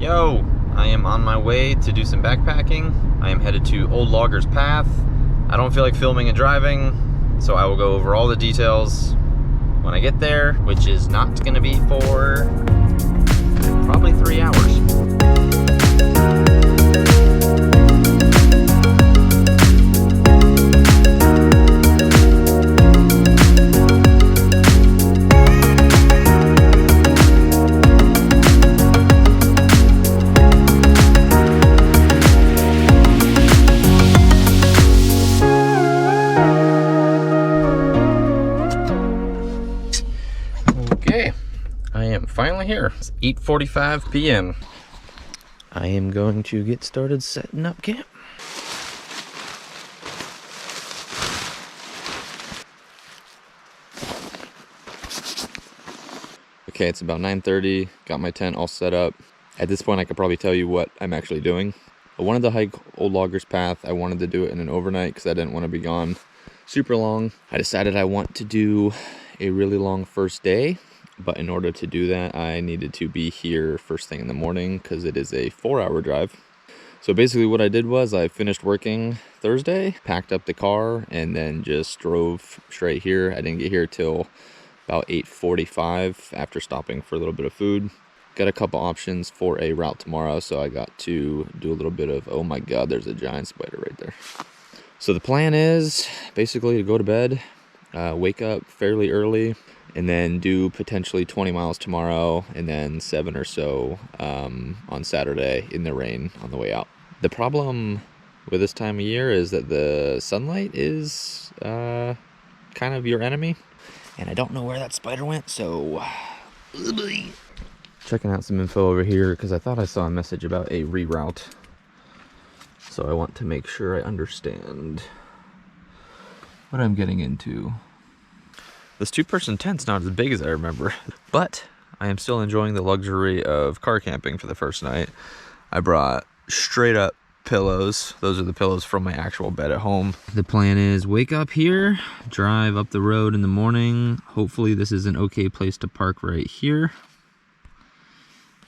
Yo, I am on my way to do some backpacking. I am headed to Old Loggers Path. I don't feel like filming and driving, so I will go over all the details when I get there, which is not gonna be for probably 3 hours. Okay, I am finally here. It's 8:45 p.m. I am going to get started setting up camp. Okay, it's about 9:30. Got my tent all set up. At this point, I could probably tell you what I'm actually doing. I wanted to hike Old Loggers Path. I wanted to do it in an overnight because I didn't want to be gone super long. I decided I want to do a really long first day, but in order to do that, I needed to be here first thing in the morning because it is a 4-hour drive. So basically what I did was I finished working Thursday, packed up the car, and then just drove straight here. I didn't get here till about 8:45 after stopping for a little bit of food. Got a couple options for a route tomorrow, so I got to do a little bit of, oh my god, there's a giant spider right there. So the plan is basically to go to bed, wake up fairly early, and then do potentially 20 miles tomorrow, and then 7 or so on Saturday in the rain on the way out. The problem with this time of year is that the sunlight is kind of your enemy, and I don't know where that spider went, so checking out some info over here because I thought I saw a message about a reroute. So I want to make sure I understand what I'm getting into. This 2-person tent's not as big as I remember, but I am still enjoying the luxury of car camping for the first night. I brought straight up pillows. Those are the pillows from my actual bed at home. The plan is wake up here, drive up the road in the morning. Hopefully this is an okay place to park right here.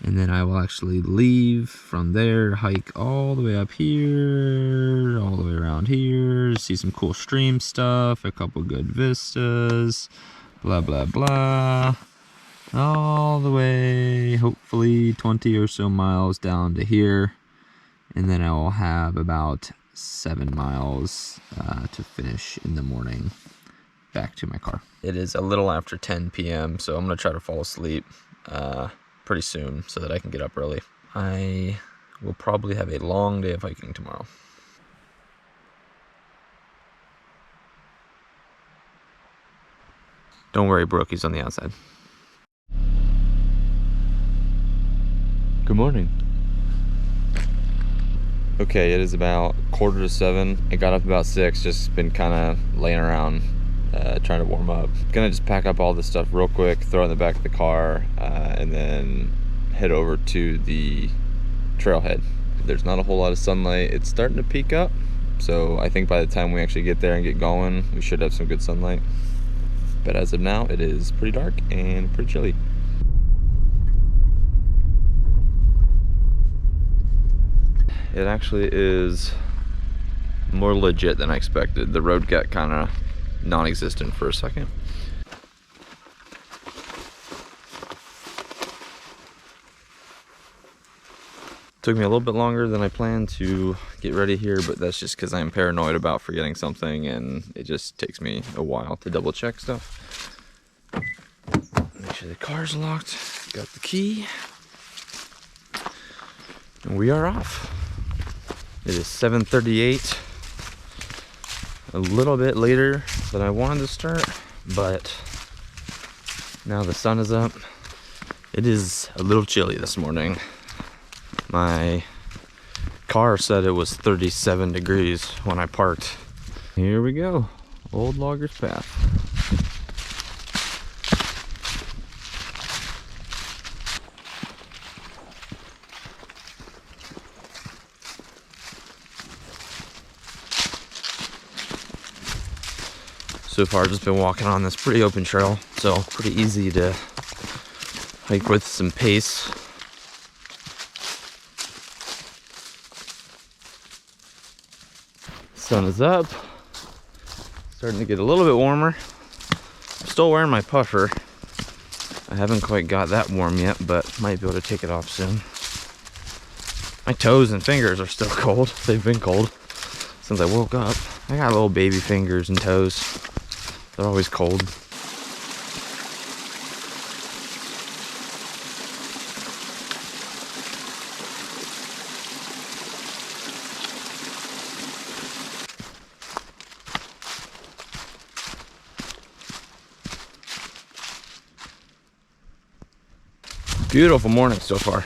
And then I will actually leave from there, hike all the way up here, all the way around here, see some cool stream stuff, a couple good vistas, blah, blah, blah. All the way, hopefully 20 or so miles down to here. And then I will have about 7 miles to finish in the morning back to my car. It is a little after 10 p.m., so I'm going to try to fall asleep pretty soon so that I can get up early. I will probably have a long day of hiking tomorrow. Don't worry, Brooky's on the outside. Good morning. Okay, it is about 6:45. I got up about 6, just been kind of laying around trying to warm up. Gonna just pack up all this stuff real quick, throw it in the back of the car, and then head over to the trailhead. There's not a whole lot of sunlight. It's starting to peak up, so I think by the time we actually get there and get going, we should have some good sunlight. But as of now, it is pretty dark and pretty chilly. It actually is more legit than I expected. The road got kind of non-existent for a second. Took me a little bit longer than I planned to get ready here, but that's just because I'm paranoid about forgetting something, and it just takes me a while to double check stuff. Make sure the car's locked. Got the key. And we are off. It is 7:38. A little bit later than I wanted to start, but now the sun is up. It is a little chilly this morning. My car said it was 37 degrees when I parked. Here we go, Old Loggers Path. So far, I've just been walking on this pretty open trail, so pretty easy to hike with some pace. Sun is up. Starting to get a little bit warmer. I'm still wearing my puffer. I haven't quite got that warm yet, but might be able to take it off soon. My toes and fingers are still cold. They've been cold since I woke up. I got little baby fingers and toes. They're always cold. Beautiful morning so far.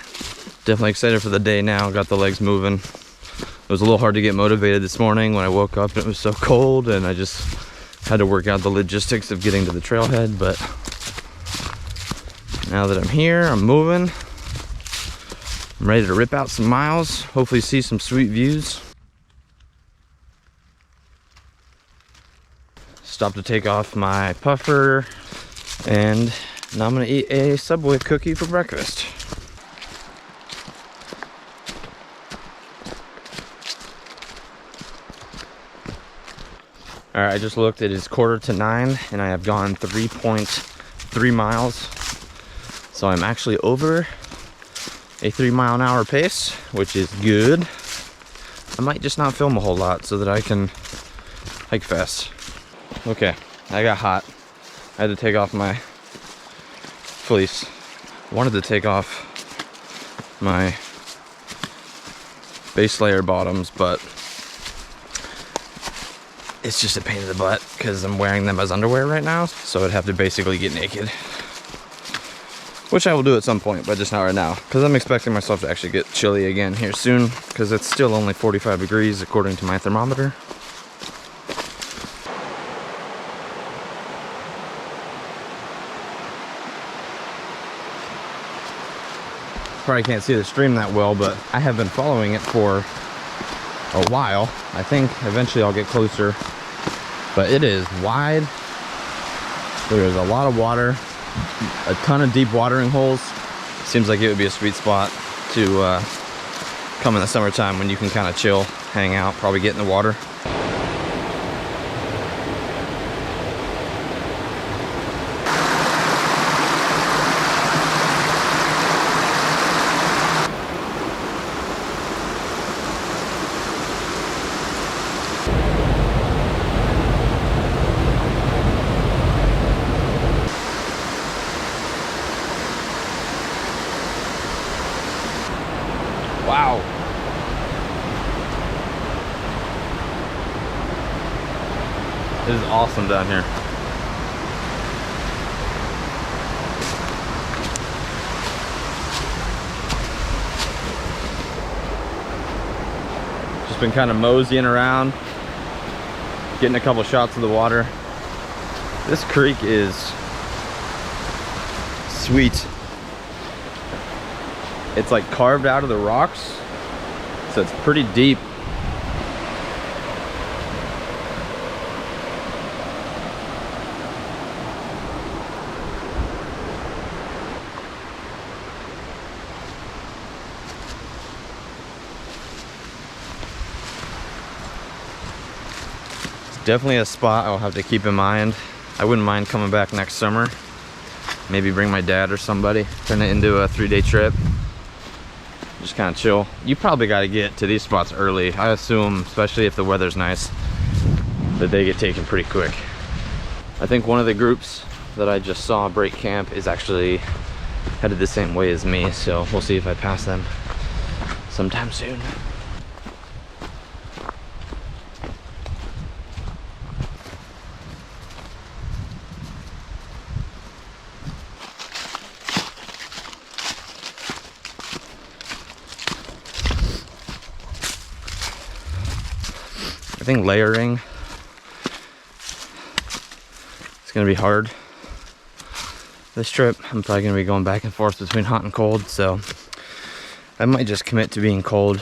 Definitely excited for the day now. Got the legs moving. It was a little hard to get motivated this morning when I woke up and it was so cold, and I just had to work out the logistics of getting to the trailhead. But now that I'm here, I'm moving. I'm ready to rip out some miles, hopefully see some sweet views. Stopped to take off my puffer, and now I'm gonna eat a Subway cookie for breakfast. All right, I just looked, it is 8:45 and I have gone 3.3 miles. So I'm actually over a 3-mile-an-hour pace, which is good. I might just not film a whole lot so that I can hike fast. Okay, I got hot. I had to take off my fleece. Wanted to take off my base layer bottoms, but it's just a pain in the butt because I'm wearing them as underwear right now, so I'd have to basically get naked, which I will do at some point, but just not right now, because I'm expecting myself to actually get chilly again here soon, because it's still only 45 degrees according to my thermometer. Probably can't see the stream that well, but I have been following it for a while. I think eventually I'll get closer, but it is wide. There is a lot of water, a ton of deep watering holes. Seems like it would be a sweet spot to come in the summertime when you can kind of chill, hang out, probably get in the water. Wow. It is awesome down here. Just been kind of moseying around, getting a couple shots of the water. This creek is sweet. It's like carved out of the rocks, so it's pretty deep. It's definitely a spot I'll have to keep in mind. I wouldn't mind coming back next summer. Maybe bring my dad or somebody, turn it into a 3-day trip. Just kind of chill. You probably got to get to these spots early. I assume, especially if the weather's nice, that they get taken pretty quick. I think one of the groups that I just saw break camp is actually headed the same way as me, so we'll see if I pass them sometime soon. I think layering is going to be hard this trip. I'm probably going to be going back and forth between hot and cold, so I might just commit to being cold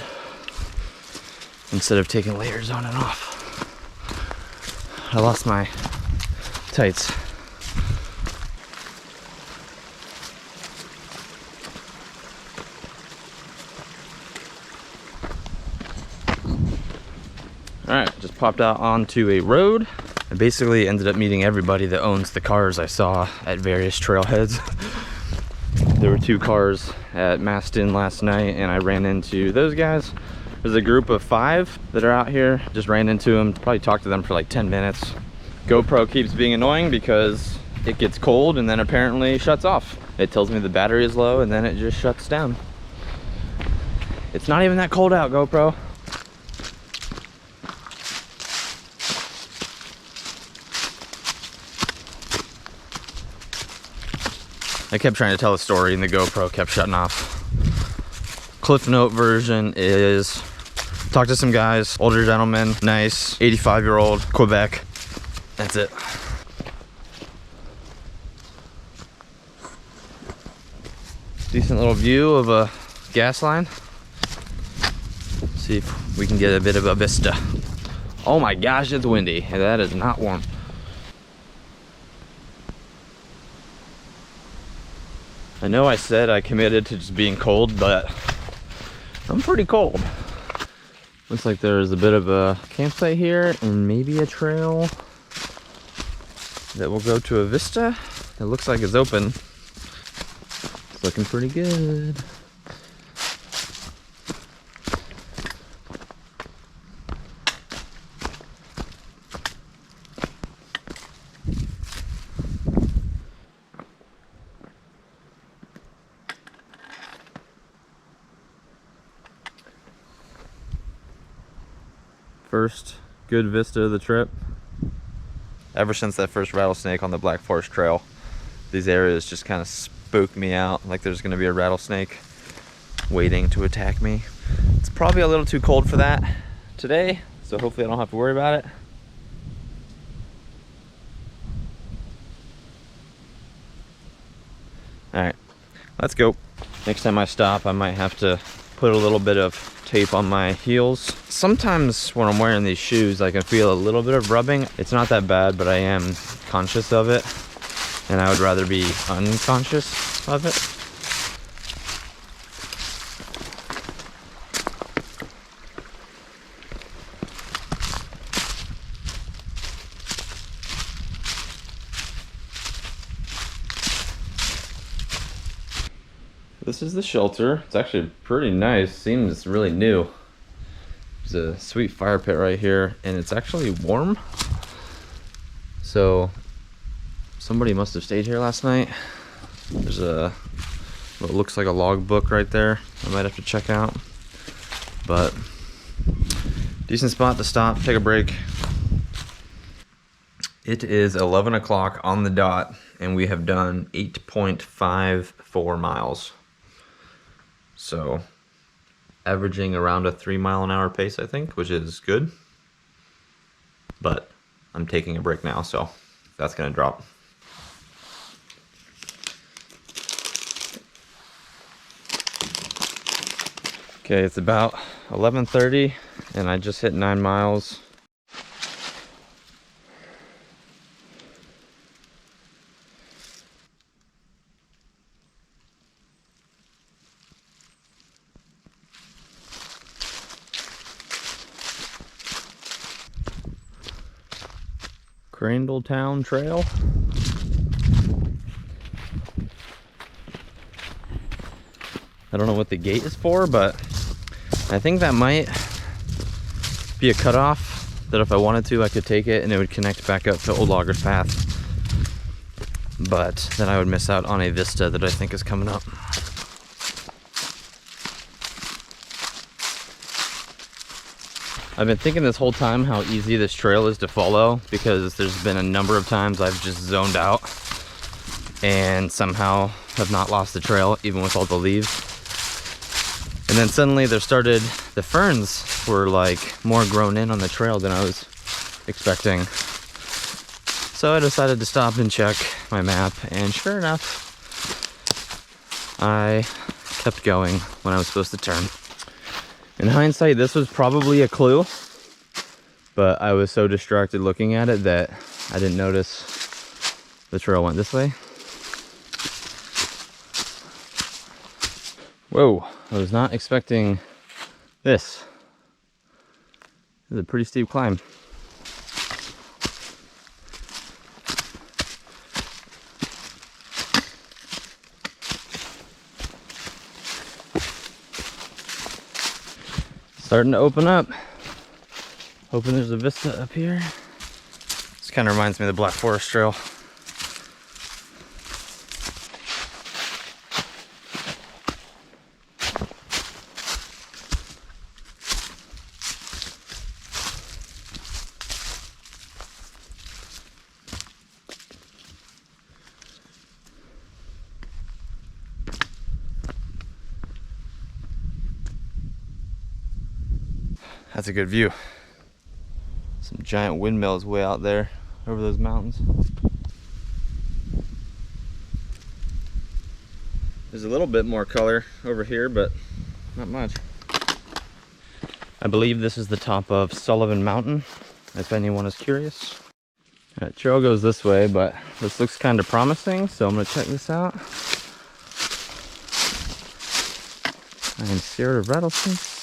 instead of taking layers on and off. I lost my tights. All right, just popped out onto a road. I basically ended up meeting everybody that owns the cars I saw at various trailheads. There were 2 cars at Maston last night, and I ran into those guys. There's a group of 5 that are out here. Just ran into them, probably talked to them for like 10 minutes. GoPro keeps being annoying because it gets cold and then apparently shuts off. It tells me the battery is low and then it just shuts down. It's not even that cold out, GoPro. I kept trying to tell a story and the GoPro kept shutting off. Cliff note version is, talk to some guys, older gentleman, nice, 85-year-old, Quebec. That's it. Decent little view of a gas line. See if we can get a bit of a vista. Oh my gosh, it's windy. That is not warm. I know I said I committed to just being cold, but I'm pretty cold. Looks like there's a bit of a campsite here and maybe a trail that will go to a vista. It looks like it's open. It's looking pretty good. First good vista of the trip. Ever since that first rattlesnake on the Black Forest Trail, these areas just kind of spook me out, like there's going to be a rattlesnake waiting to attack me. It's probably a little too cold for that today, so hopefully I don't have to worry about it. All right, let's go. Next time I stop, I might have to put a little bit of tape on my heels. Sometimes when I'm wearing these shoes, I can feel a little bit of rubbing. It's not that bad, but I am conscious of it, and I would rather be unconscious of it. This is the shelter. It's actually pretty nice. Seems really new. There's a sweet fire pit right here, and it's actually warm. So somebody must have stayed here last night. There's a what looks like a log book right there. I might have to check out. But decent spot to stop, take a break. It is 11 o'clock on the dot, and we have done 8.54 miles. So averaging around a 3-mile-an-hour pace, I think, which is good. But I'm taking a break now, so that's gonna drop. Okay, it's about 11:30 and I just hit 9 miles. Crandalltown Trail. I don't know what the gate is for, but I think that might be a cutoff that if I wanted to, I could take it and it would connect back up to Old Loggers Path. But then I would miss out on a vista that I think is coming up. I've been thinking this whole time how easy this trail is to follow, because there's been a number of times I've just zoned out and somehow have not lost the trail, even with all the leaves. And then suddenly the ferns were like more grown in on the trail than I was expecting. So I decided to stop and check my map, and sure enough, I kept going when I was supposed to turn. In hindsight, this was probably a clue, but I was so distracted looking at it that I didn't notice the trail went this way. Whoa, I was not expecting this. This is a pretty steep climb. Starting to open up. Hoping there's a vista up here. This kind of reminds me of the Black Forest Trail. That's a good view. Some giant windmills way out there over those mountains. There's a little bit more color over here, but not much. I believe this is the top of Sullivan Mountain, if anyone is curious. That trail goes this way, but this looks kind of promising, so I'm gonna check this out. I am scared of rattlesnakes.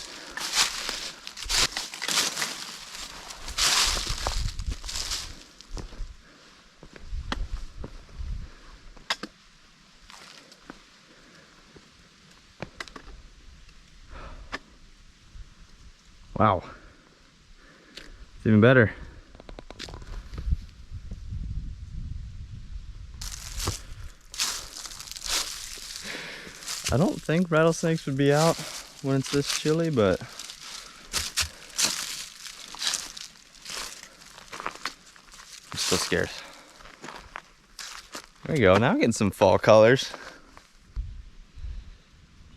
Wow, it's even better. I don't think rattlesnakes would be out when it's this chilly, but I'm still scared. There you go, now I'm getting some fall colors.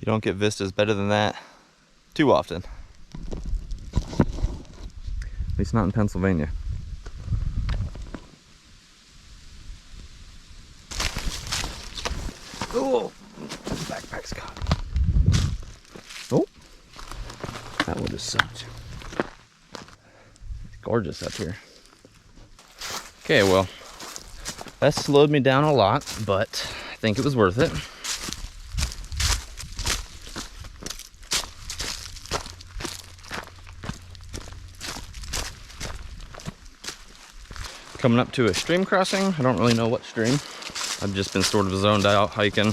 You don't get vistas better than that too often. At least not in Pennsylvania. Oh, backpack's caught. Oh, that would have sucked. It's gorgeous up here. Okay, well, that slowed me down a lot, but I think it was worth it. Coming up to a stream crossing. I don't really know what stream. I've just been sort of zoned out hiking,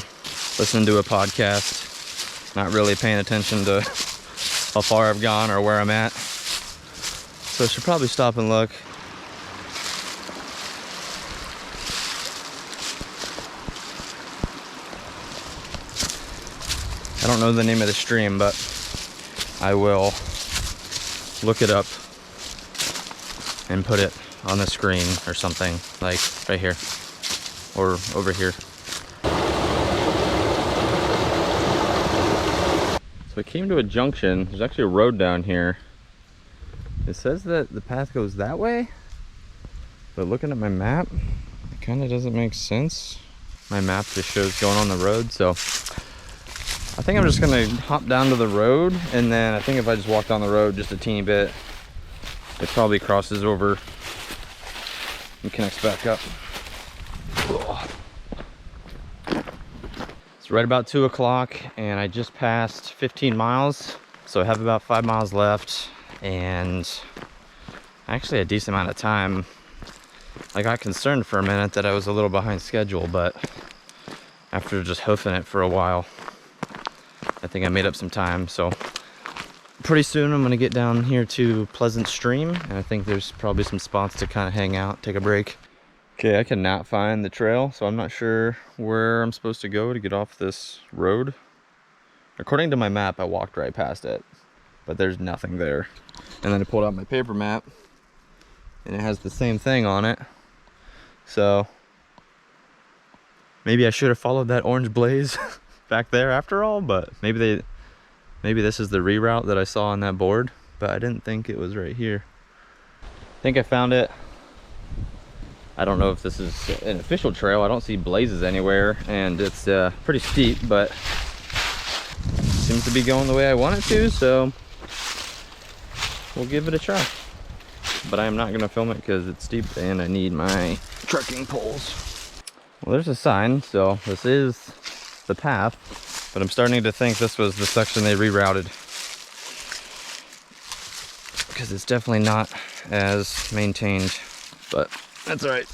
listening to a podcast, not really paying attention to how far I've gone or where I'm at. So I should probably stop and look. I don't know the name of the stream, but I will look it up and put it on the screen or something, like right here or over here. So I came to a junction. There's actually a road down here. It says that the path goes that way, but looking at my map, it kind of doesn't make sense. My map just shows going on the road, so I think I'm just gonna hop down to the road, and then I think if I just walk down the road just a teeny bit, it probably crosses over and connects back up. It's right about 2 o'clock and I just passed 15 miles. So I have about 5 miles left and actually a decent amount of time. I got concerned for a minute that I was a little behind schedule, but after just hoofing it for a while, I think I made up some time. So pretty soon I'm gonna get down here to Pleasant Stream, and I think there's probably some spots to kind of hang out, take a break. Okay, I cannot find the trail, so I'm not sure where I'm supposed to go to get off this road. According to my map, I walked right past it, but there's nothing there. And then I pulled out my paper map, and it has the same thing on it. So maybe I should have followed that orange blaze back there after all, but maybe this is the reroute that I saw on that board, but I didn't think it was right here. I think I found it. I don't know if this is an official trail. I don't see blazes anywhere, and it's pretty steep, but seems to be going the way I want it to, so we'll give it a try. But I am not gonna film it because it's steep and I need my trekking poles. Well, there's a sign, so this is the path, but I'm starting to think this was the section they rerouted. because it's definitely not as maintained, but that's all right.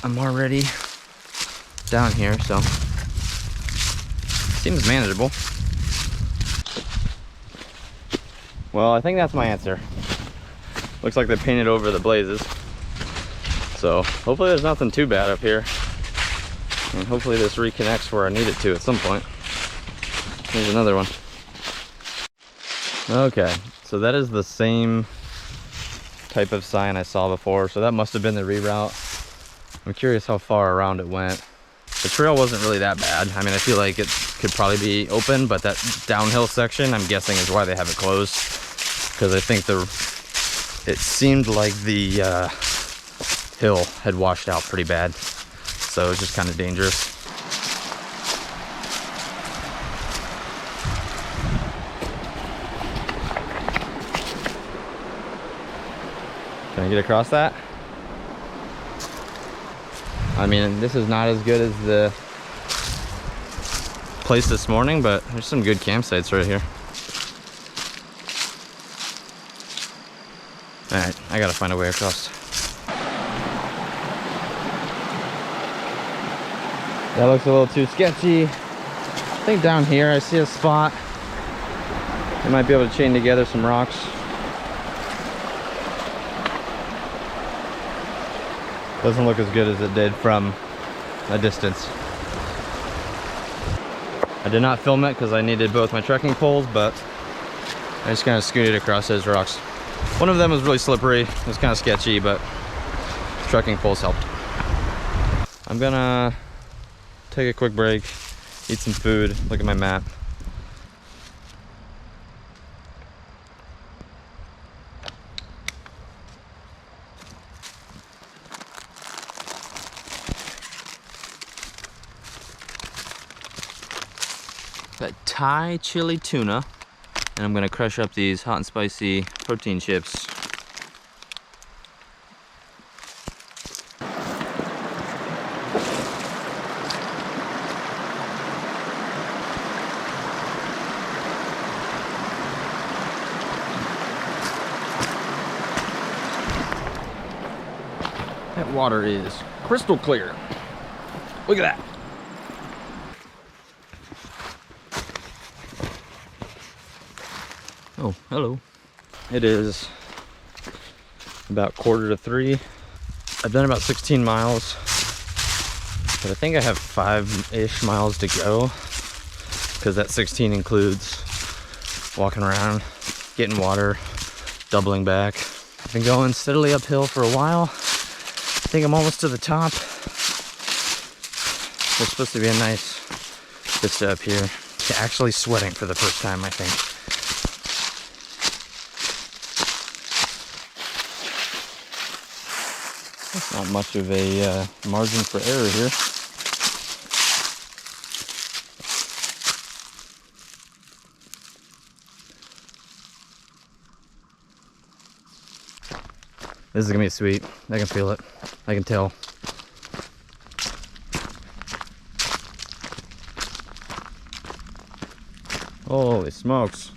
I'm already down here, so seems manageable. Well, I think that's my answer. Looks like they painted over the blazes, so hopefully there's nothing too bad up here, and hopefully this reconnects where I need it to at some point. Here's another one. Okay, so that is the same type of sign I saw before, so that must have been the reroute. I'm curious how far around it went. The trail wasn't really that bad. I mean, I feel like it could probably be open, but that downhill section, I'm guessing, is why they have it closed, because I think it seemed like the hill had washed out pretty bad, so it was just kind of dangerous. Can I get across that? I mean, this is not as good as the place this morning, but there's some good campsites right here. All right, I gotta find a way across. That looks a little too sketchy. I think down here I see a spot. I might be able to chain together some rocks. Doesn't look as good as it did from a distance. I did not film it because I needed both my trekking poles, but I just kind of scooted across those rocks. One of them was really slippery. It was kind of sketchy, but trekking poles helped. I'm gonna take a quick break, eat some food, look at my map. Got Thai chili tuna, and I'm gonna crush up these hot and spicy protein chips. That water is crystal clear. Look at that. Oh, hello. It is about 2:45. I've done about 16 miles, but I think I have 5-ish miles to go, because that 16 includes walking around, getting water, doubling back. I've been going steadily uphill for a while. I think I'm almost to the top. There's supposed to be a nice vista up here. Actually sweating for the first time, I think. That's not much of a margin for error here. This is gonna be sweet. I can feel it. I can tell. Holy smokes.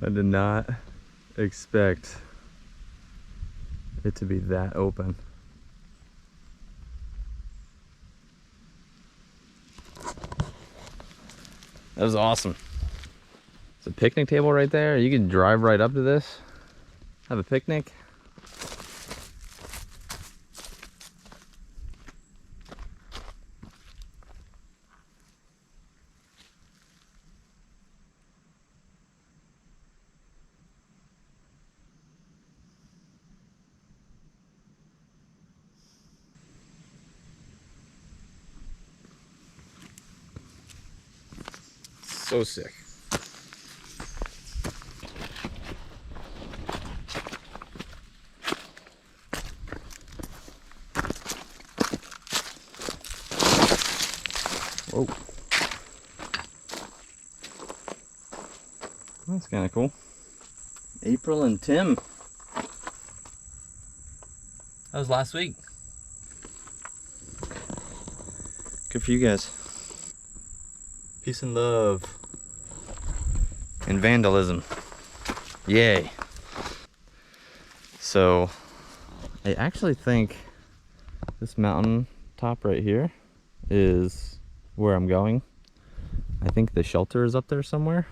I did not expect it to be that open. That was awesome. It's a picnic table right there. You can drive right up to this, have a picnic. So sick. Whoa. That's kind of cool. April and Tim. That was last week. Good for you guys. Peace and love. And vandalism. Yay. So, I actually think this mountain top right here is where I'm going. I think the shelter is up there somewhere.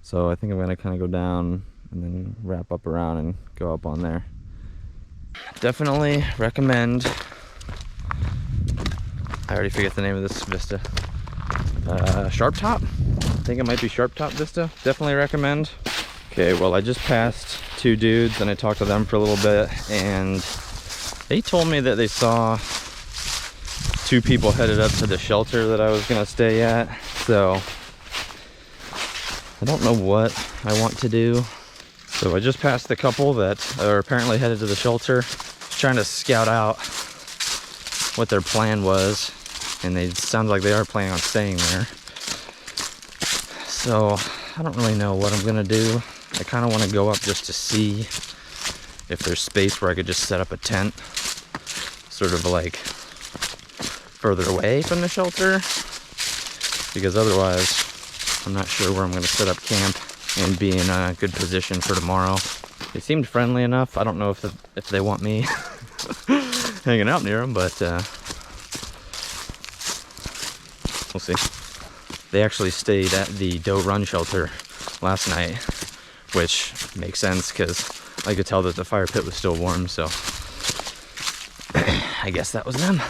So I think I'm gonna kind of go down and then wrap up around and go up on there. Definitely recommend, I already forget the name of this Vista. Sharp Top? I think it might be Sharp Top Vista. Definitely recommend. Okay, well I just passed two dudes and I talked to them for a little bit, and they told me that they saw two people headed up to the shelter that I was gonna stay at. So I don't know what I want to do. So I just passed the couple that are apparently headed to the shelter, trying to scout out what their plan was, and they sound like they are planning on staying there. So I don't really know what I'm gonna do. I kind of want to go up just to see if there's space where I could just set up a tent, sort of like further away from the shelter, because otherwise I'm not sure where I'm going to set up camp and be in a good position for tomorrow. They seemed friendly enough. I don't know if they want me hanging out near them, but we'll see. They actually stayed at the Doe Run Shelter last night, which makes sense because I could tell that the fire pit was still warm, so I guess that was them.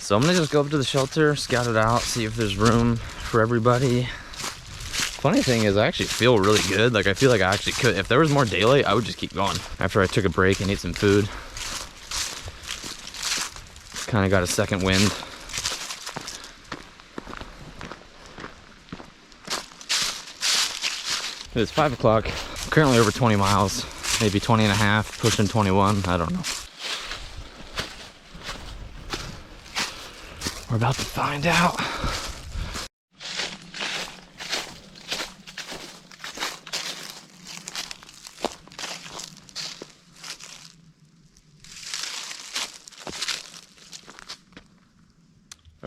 So I'm gonna just go up to the shelter, scout it out, see if there's room for everybody. Funny thing is, I actually feel really good. Like, I feel like I actually could, if there was more daylight, I would just keep going. After I took a break and ate some food, kind of got a second wind. It's 5 o'clock. I'm currently over 20 miles, maybe 20 and a half, pushing 21, I don't know. We're about to find out.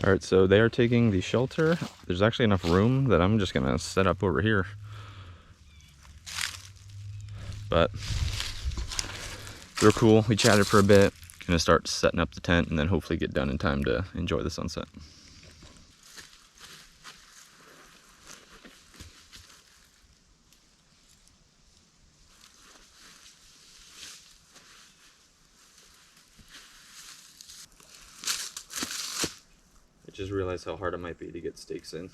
All right, so they are taking the shelter. There's actually enough room that I'm just gonna set up over here. But they're cool. We chatted for a bit. Gonna start setting up the tent and then hopefully get done in time to enjoy the sunset. I just realized how hard it might be to get stakes in.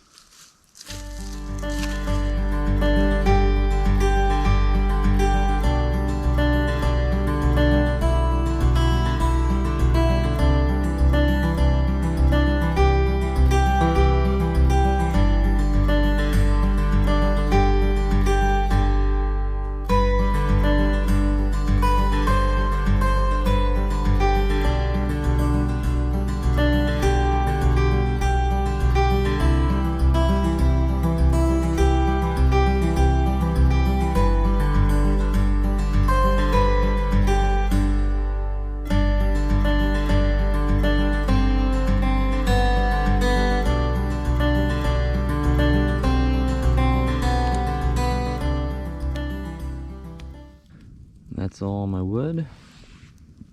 That's all my wood.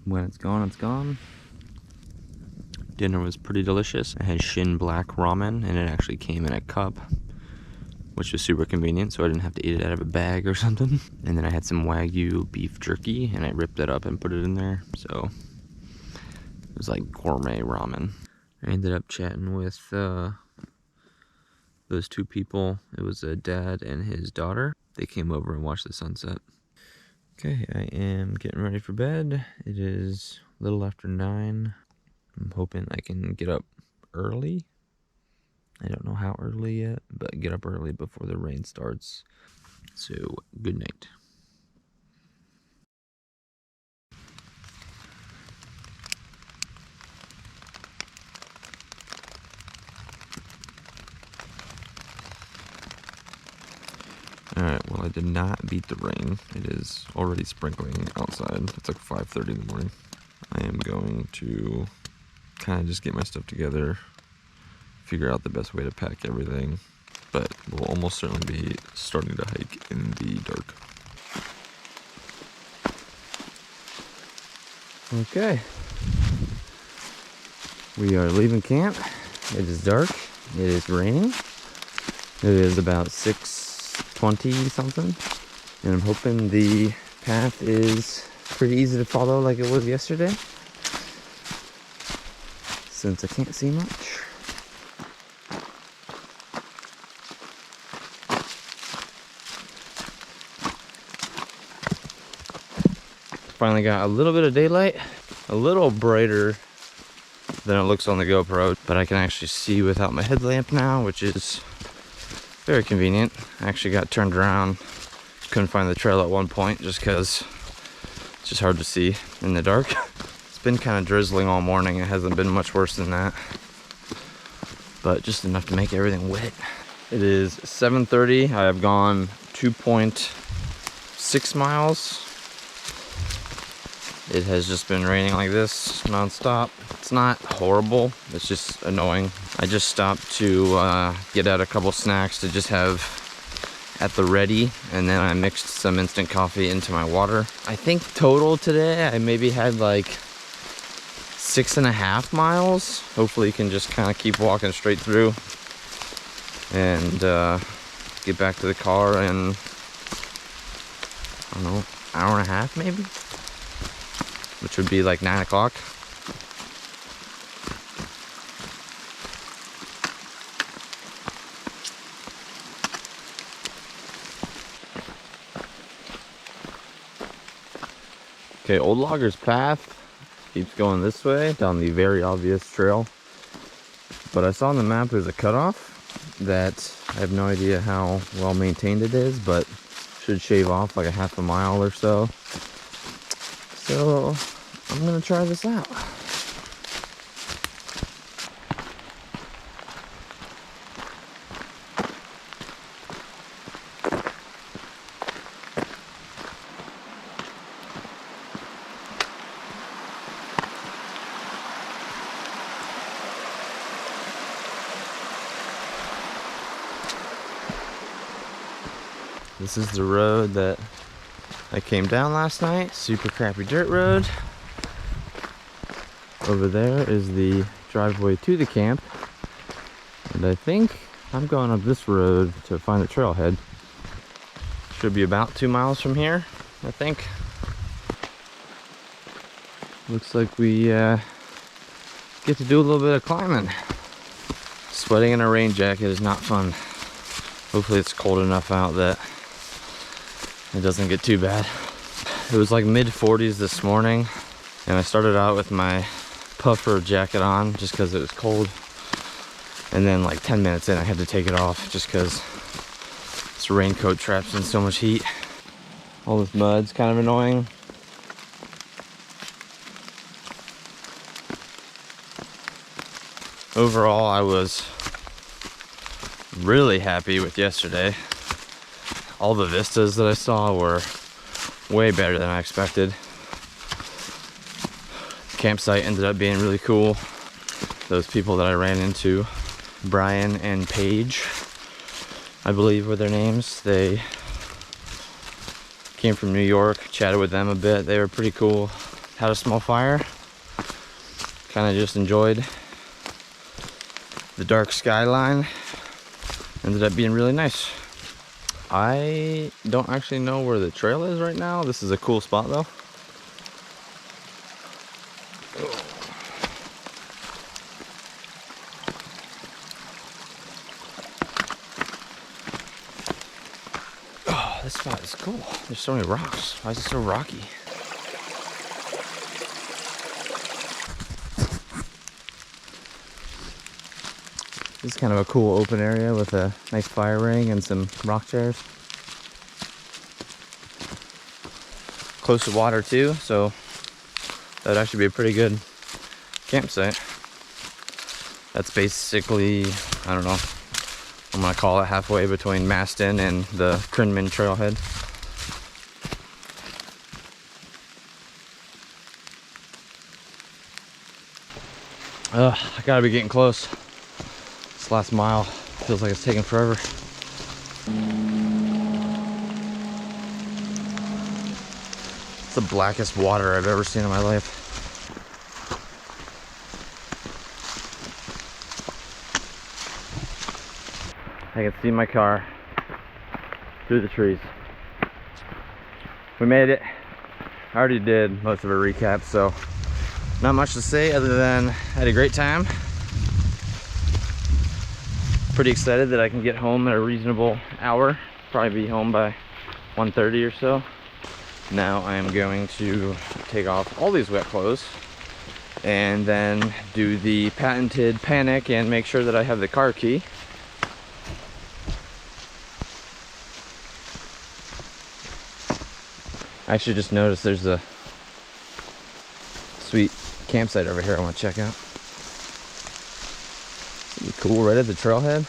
When it's gone, it's gone. Dinner was pretty delicious. I had Shin Black ramen, and it actually came in a cup, which was super convenient, so I didn't have to eat it out of a bag or something. And then I had some Wagyu beef jerky, and I ripped it up and put it in there. So it was like gourmet ramen. I ended up chatting with those two people. It was a dad and his daughter. They came over and watched the sunset. Okay, I am getting ready for bed. It is a little after 9. I'm hoping I can get up early. I don't know how early yet, but get up early before the rain starts. So, good night. Alright, Well, I did not beat the rain. It is already sprinkling outside. It's like 5:30 in the morning. I am going to kind of just get my stuff together, figure out the best way to pack everything, but we'll almost certainly be starting to hike in the dark. Okay. We are leaving camp. It is dark. It is raining. It is about 6:20 something. And I'm hoping the path is pretty easy to follow like it was yesterday, since I can't see much. Finally got a little bit of daylight, a little brighter than it looks on the GoPro, but I can actually see without my headlamp now, which is very convenient. I actually got turned around, couldn't find the trail at one point just because it's just hard to see in the dark. It's been kind of drizzling all morning. It hasn't been much worse than that, but just enough to make everything wet. It is 7:30. I have gone 2.6 miles. It has just been raining like this nonstop. It's not horrible, it's just annoying. I just stopped to get out a couple snacks to just have at the ready, and then I mixed some instant coffee into my water. I think total today I maybe had like 6.5 miles. Hopefully you can just kind of keep walking straight through and get back to the car in, I don't know, hour and a half maybe, which would be like 9 o'clock. Okay, Old Loggers Path keeps going this way down the very obvious trail, but I saw on the map there's a cutoff that I have no idea how well maintained it is, but should shave off like a half a mile or so. So I'm gonna try this out. This is the road that I came down last night. Super crappy dirt road. Over there is the driveway to the camp. And I think I'm going up this road to find the trailhead. Should be about 2 miles from here, I think. Looks like we get to do a little bit of climbing. Sweating in a rain jacket is not fun. Hopefully it's cold enough out that it doesn't get too bad. It was like mid-40s this morning, and I started out with my puffer jacket on just because it was cold, and then like 10 minutes in I had to take it off just because this raincoat traps in so much heat. All this mud's kind of annoying. Overall, I was really happy with yesterday. All the vistas that I saw were way better than I expected. The campsite ended up being really cool. Those people that I ran into, Brian and Paige, I believe were their names. They came from New York, chatted with them a bit. They were pretty cool. Had a small fire. Kind of just enjoyed the dark skyline. Ended up being really nice. I don't actually know where the trail is right now. This is a cool spot though. Oh, this spot is cool. There's so many rocks. Why is it so rocky? This is kind of a cool open area with a nice fire ring and some rock chairs. Close to water too, so that would actually be a pretty good campsite. That's basically, I don't know, I'm gonna call it halfway between Maston and the Krimm Trailhead. I gotta be getting close. This last mile feels like it's taking forever. It's the blackest water I've ever seen in my life. I can see my car through the trees. We made it. I already did most of a recap, so not much to say other than I had a great time. Pretty excited that I can get home at a reasonable hour. Probably be home by 1:30 or so. Now I am going to take off all these wet clothes and then do the patented panic and make sure that I have the car key. I actually just noticed there's a sweet campsite over here I want to check out. It'd be cool right at the trailhead.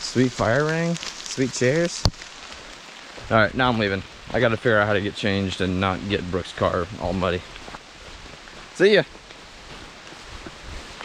Sweet fire ring, sweet chairs. All right, now I'm leaving. I got to figure out how to get changed and not get Brooke's car all muddy. See ya.